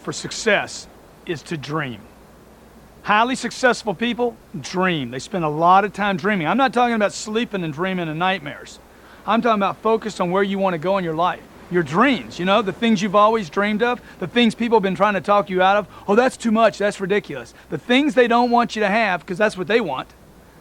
for success is to dream. Highly successful people dream. They spend a lot of time dreaming. I'm not talking about sleeping and dreaming and nightmares. I'm talking about focus on where you want to go in your life. Your dreams, you know, the things you've always dreamed of, the things people have been trying to talk you out of. Oh, that's too much, that's ridiculous. The things they don't want you to have, because that's what they want.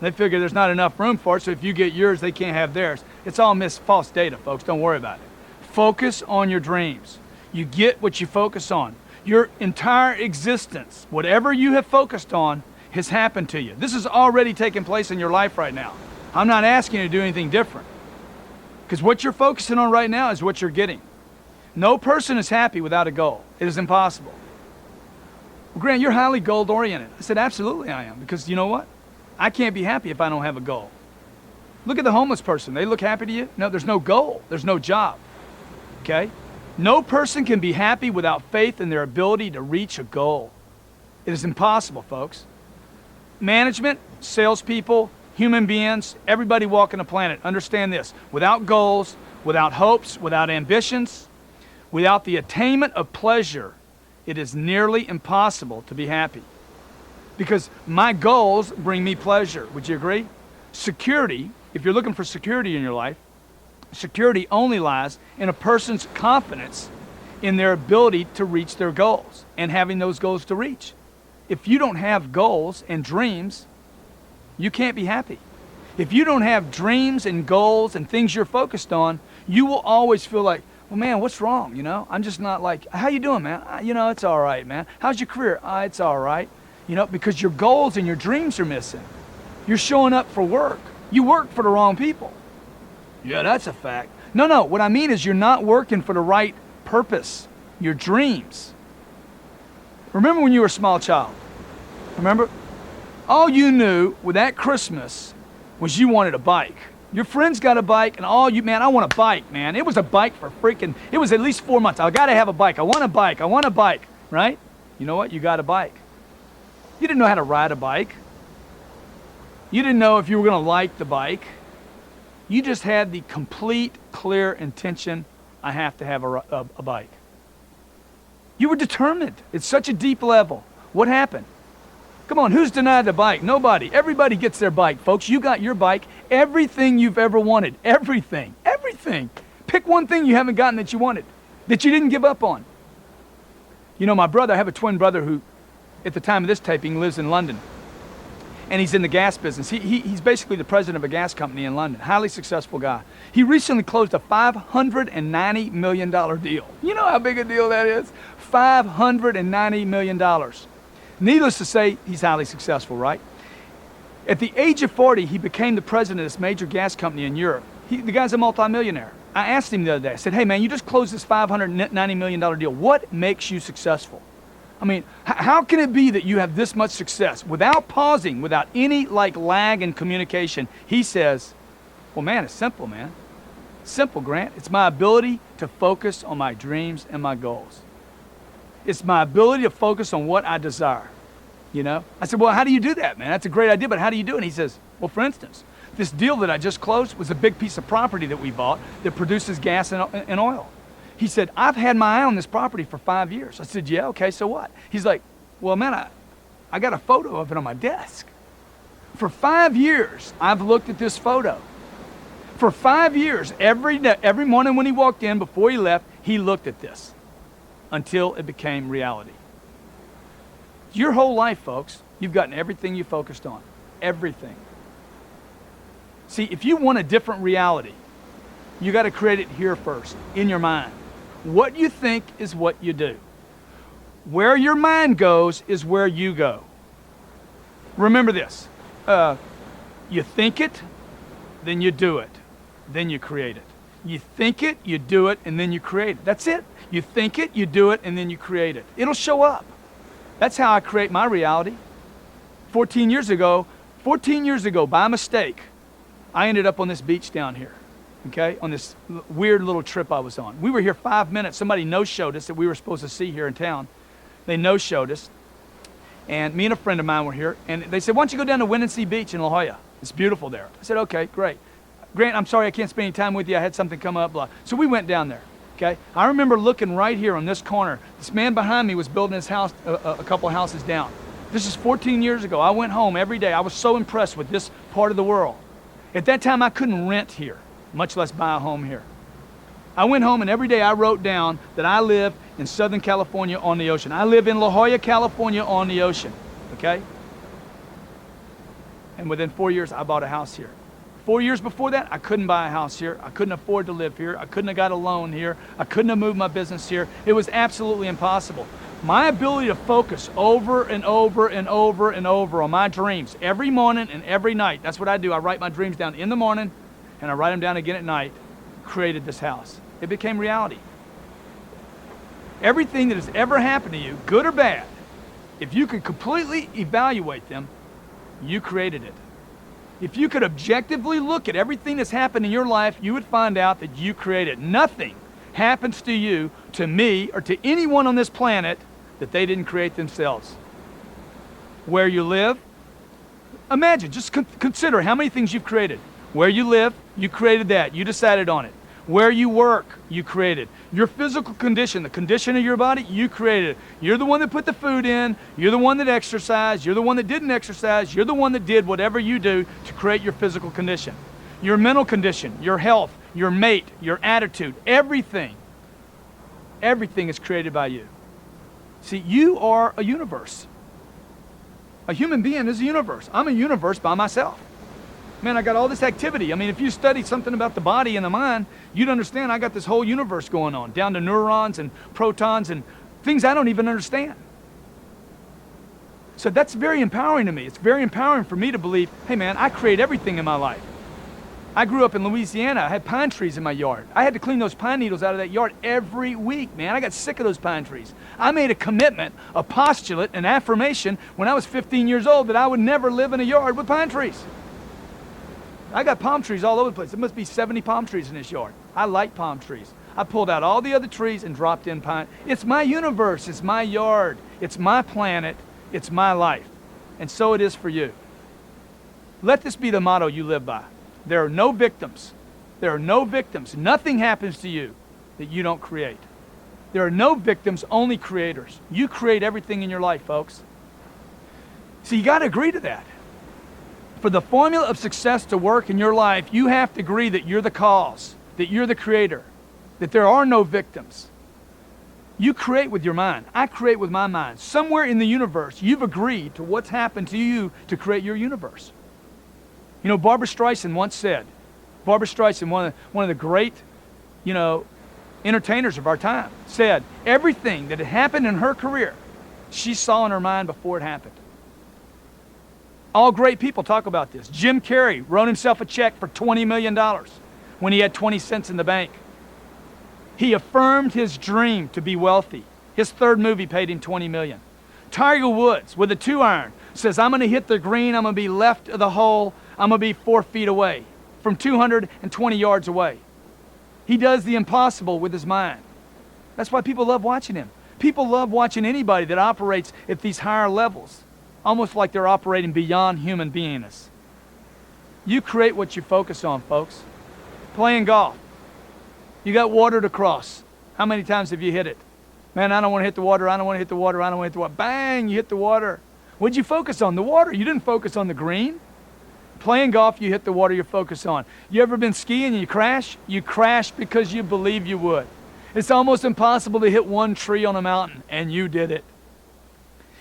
They figure there's not enough room for it, so if you get yours, they can't have theirs. It's all false data, folks. Don't worry about it. Focus on your dreams. You get what you focus on. Your entire existence, whatever you have focused on, has happened to you. This is already taking place in your life right now. I'm not asking you to do anything different. Because what you're focusing on right now is what you're getting. No person is happy without a goal. It is impossible. Well, Grant, you're highly goal-oriented. I said, absolutely I am. Because you know what? I can't be happy if I don't have a goal. Look at the homeless person. They look happy to you? No, there's no goal. There's no job. Okay? No person can be happy without faith in their ability to reach a goal. It is impossible, folks. Management, salespeople, human beings, everybody walking the planet, understand this. Without goals, without hopes, without ambitions, without the attainment of pleasure, it is nearly impossible to be happy. Because my goals bring me pleasure. Would you agree? Security, if you're looking for security in your life, security only lies in a person's confidence in their ability to reach their goals and having those goals to reach. If you don't have goals and dreams, you can't be happy. If you don't have dreams and goals and things you're focused on, you will always feel like, well, man, what's wrong? You know, I'm just not like, how you doing, man? You know, it's all right, man. How's your career? It's all right. You know, because your goals and your dreams are missing. You're showing up for work. You work for the wrong people. Yeah, that's a fact. No, what I mean is you're not working for the right purpose, your dreams. Remember when you were a small child? Remember? All you knew with that Christmas was you wanted a bike. Your friends got a bike and man, I want a bike, man. It was a bike for it was at least 4 months. I gotta have a bike. I want a bike, right? You know what? You got a bike. You didn't know how to ride a bike. You didn't know if you were gonna like the bike. You just had the complete, clear intention, I have to have a bike. You were determined. It's such a deep level. What happened? Come on, who's denied the bike? Nobody. Everybody gets their bike, folks. You got your bike. Everything you've ever wanted. Everything. Pick one thing you haven't gotten that you wanted, that you didn't give up on. You know, my brother, I have a twin brother who, at the time of this taping, lives in London. And he's in the gas business. He's basically the president of a gas company in London. Highly successful guy. He recently closed a $590 million deal. You know how big a deal that is? $590 million. Needless to say, he's highly successful, right? At the age of 40, he became the president of this major gas company in Europe. The guy's a multimillionaire. I asked him the other day, I said, hey man, you just closed this $590 million deal. What makes you successful? I mean, how can it be that you have this much success without pausing, without any lag in communication? He says, well, man, it's simple, man. Simple, Grant. It's my ability to focus on my dreams and my goals. It's my ability to focus on what I desire, you know? I said, well, how do you do that, man? That's a great idea, but how do you do it? And he says, well, for instance, this deal that I just closed was a big piece of property that we bought that produces gas and oil. He said, I've had my eye on this property for 5 years. I said, yeah, okay, so what? He's like, well, man, I got a photo of it on my desk. For 5 years, I've looked at this photo. For 5 years, every morning when he walked in, before he left, he looked at this until it became reality. Your whole life, folks, you've gotten everything you focused on. Everything. See, if you want a different reality, you got to create it here first, in your mind. What you think is what you do. Where your mind goes is where you go. Remember this. You think it, then you do it, then you create it. You think it, you do it, and then you create it. That's it. You think it, you do it, and then you create it. It'll show up. That's how I create my reality. 14 years ago, by mistake, I ended up on this beach down here. Okay, on this weird little trip I was on. We were here 5 minutes. Somebody no-showed us that we were supposed to see here in town. They no-showed us. And me and a friend of mine were here. And they said, why don't you go down to Windansea Beach in La Jolla? It's beautiful there. I said, okay, great. Grant, I'm sorry I can't spend any time with you. I had something come up. Blah. So we went down there. Okay? I remember looking right here on this corner. This man behind me was building his house a couple houses down. This is 14 years ago. I went home every day. I was so impressed with this part of the world. At that time, I couldn't rent here, much less buy a home here. I went home and every day I wrote down that I live in Southern California on the ocean. I live in La Jolla, California on the ocean, okay? And within 4 years, I bought a house here. 4 years before that, I couldn't buy a house here. I couldn't afford to live here. I couldn't have got a loan here. I couldn't have moved my business here. It was absolutely impossible. My ability to focus over and over and over and over on my dreams every morning and every night, that's what I do. I write my dreams down in the morning and I write them down again at night, created this house. It became reality. Everything that has ever happened to you, good or bad, if you could completely evaluate them, you created it. If you could objectively look at everything that's happened in your life, you would find out that you created. Nothing happens to you, to me, or to anyone on this planet that they didn't create themselves. Where you live, imagine, just consider how many things you've created. Where you live, you created that. You decided on it. Where you work, you created. Your physical condition, the condition of your body, you created it. You're the one that put the food in. You're the one that exercised. You're the one that didn't exercise. You're the one that did whatever you do to create your physical condition. Your mental condition, your health, your mate, your attitude, everything. Everything is created by you. See, you are a universe. A human being is a universe. I'm a universe by myself. Man, I got all this activity. I mean, if you study something about the body and the mind, you'd understand I got this whole universe going on, down to neurons and protons and things I don't even understand. So that's very empowering to me. It's very empowering for me to believe, hey man, I create everything in my life. I grew up in Louisiana. I had pine trees in my yard. I had to clean those pine needles out of that yard every week, man. I got sick of those pine trees. I made a commitment, a postulate, an affirmation when I was 15 years old that I would never live in a yard with pine trees. I got palm trees all over the place. There must be 70 palm trees in this yard. I like palm trees. I pulled out all the other trees and dropped in pine. It's my universe. It's my yard. It's my planet. It's my life. And so it is for you. Let this be the motto you live by. There are no victims. There are no victims. Nothing happens to you that you don't create. There are no victims, only creators. You create everything in your life, folks. So you got to agree to that. For the formula of success to work in your life, you have to agree that you're the cause, that you're the creator, that there are no victims. You create with your mind. I create with my mind. Somewhere in the universe, you've agreed to what's happened to you to create your universe. You know, Barbra Streisand once said, Barbra Streisand, one of the great, entertainers of our time, said everything that had happened in her career, she saw in her mind before it happened. All great people talk about this. Jim Carrey wrote himself a check for $20 million when he had 20 cents in the bank. He affirmed his dream to be wealthy. His third movie paid him $20 million. Tiger Woods, with a 2-iron, says, I'm going to hit the green, I'm going to be left of the hole, I'm going to be 4 feet away, from 220 yards away. He does the impossible with his mind. That's why people love watching him. People love watching anybody that operates at these higher levels, almost like they're operating beyond human beingness. You create what you focus on, folks. Playing golf. You got water to cross. How many times have you hit it? Man, I don't want to hit the water, I don't want to hit the water, I don't want to hit the water. Bang, you hit the water. What'd you focus on? The water. You didn't focus on the green. Playing golf, you hit the water you focus on. You ever been skiing and you crash? You crash because you believe you would. It's almost impossible to hit one tree on a mountain, and you did it.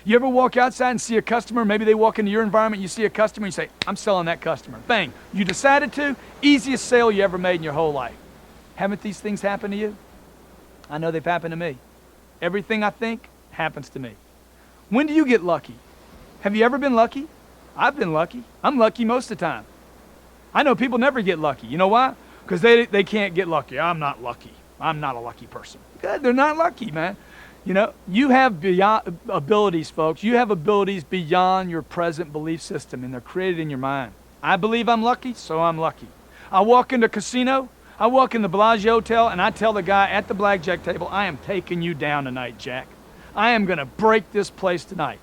You ever walk outside and see a customer, maybe they walk into your environment, you see a customer, and you say, I'm selling that customer. Bang. You decided to. Easiest sale you ever made in your whole life. Haven't these things happened to you? I know they've happened to me. Everything I think happens to me. When do you get lucky? Have you ever been lucky? I've been lucky. I'm lucky most of the time. I know people never get lucky. You know why? Because they can't get lucky. I'm not lucky. I'm not a lucky person. Good, they're not lucky, man. You know, you have beyond abilities, folks. You have abilities beyond your present belief system, and they're created in your mind. I believe I'm lucky, so I'm lucky. I walk into a casino, I walk in the Bellagio Hotel, and I tell the guy at the blackjack table, I am taking you down tonight, Jack. I am going to break this place tonight.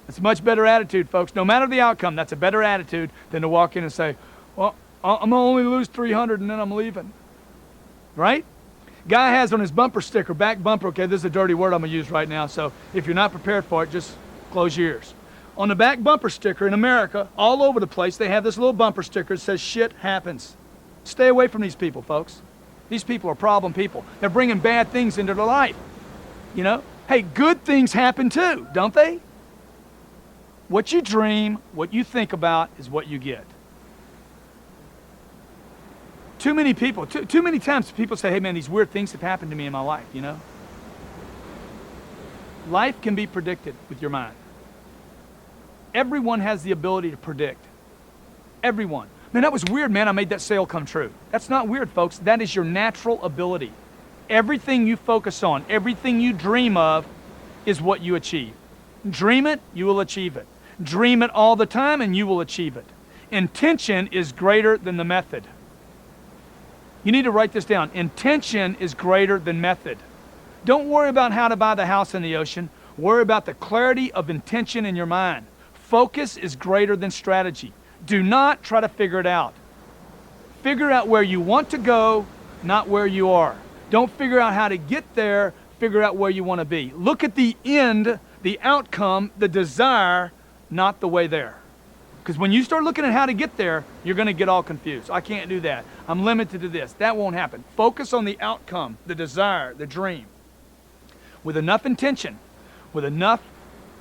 It's a much better attitude, folks. No matter the outcome, that's a better attitude than to walk in and say, well, I'm going to only lose 300 and then I'm leaving. Right? Guy has on his bumper sticker, back bumper, okay, this is a dirty word I'm gonna use right now, so if you're not prepared for it, just close your ears. On the back bumper sticker in America, all over the place, they have this little bumper sticker that says, shit happens. Stay away from these people, folks. These people are problem people. They're bringing bad things into their life. You know? Hey, good things happen too, don't they? What you dream, what you think about is what you get. Too many people, too many times people say, hey man, these weird things have happened to me in my life, you know? Life can be predicted with your mind. Everyone has the ability to predict. Everyone. Man, that was weird, man, I made that sale come true. That's not weird, folks. That is your natural ability. Everything you focus on, everything you dream of is what you achieve. Dream it, you will achieve it. Dream it all the time and you will achieve it. Intention is greater than the method. You need to write this down. Intention is greater than method. Don't worry about how to buy the house in the ocean. Worry about the clarity of intention in your mind. Focus is greater than strategy. Do not try to figure it out. Figure out where you want to go, not where you are. Don't figure out how to get there, figure out where you want to be. Look at the end, the outcome, the desire, not the way there. Because when you start looking at how to get there, you're going to get all confused. I can't do that. I'm limited to this. That won't happen. Focus on the outcome, the desire, the dream. With enough intention, with enough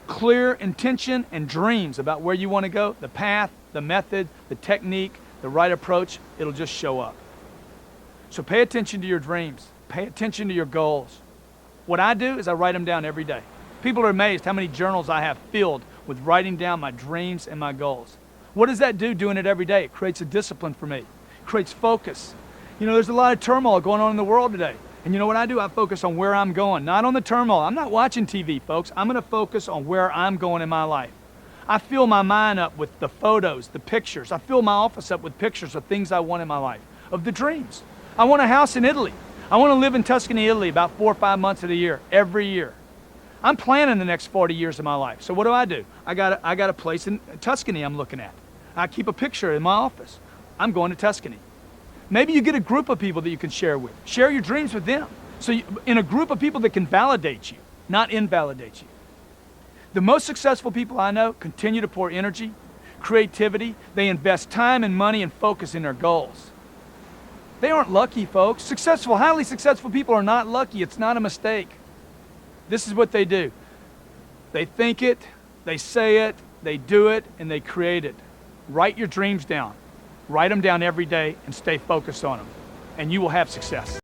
clear intention and dreams about where you want to go, the path, the method, the technique, the right approach, it'll just show up. So pay attention to your dreams. Pay attention to your goals. What I do is I write them down every day. People are amazed how many journals I have filled with writing down my dreams and my goals. What does that do doing it every day? It creates a discipline for me. It creates focus. You know, there's a lot of turmoil going on in the world today. And you know what I do? I focus on where I'm going, not on the turmoil. I'm not watching TV, folks. I'm going to focus on where I'm going in my life. I fill my mind up with the photos, the pictures. I fill my office up with pictures of things I want in my life, of the dreams. I want a house in Italy. I want to live in Tuscany, Italy about 4 or 5 months of the year, every year. I'm planning the next 40 years of my life. So what do? I got a place in Tuscany I'm looking at. I keep a picture in my office. I'm going to Tuscany. Maybe you get a group of people that you can share with. Share your dreams with them. So in a group of people that can validate you, not invalidate you. The most successful people I know continue to pour energy, creativity. They invest time and money and focus in their goals. They aren't lucky, folks. Successful, highly successful people are not lucky. It's not a mistake. This is what they do. They think it, they say it, they do it, and they create it. Write your dreams down. Write them down every day and stay focused on them. And you will have success.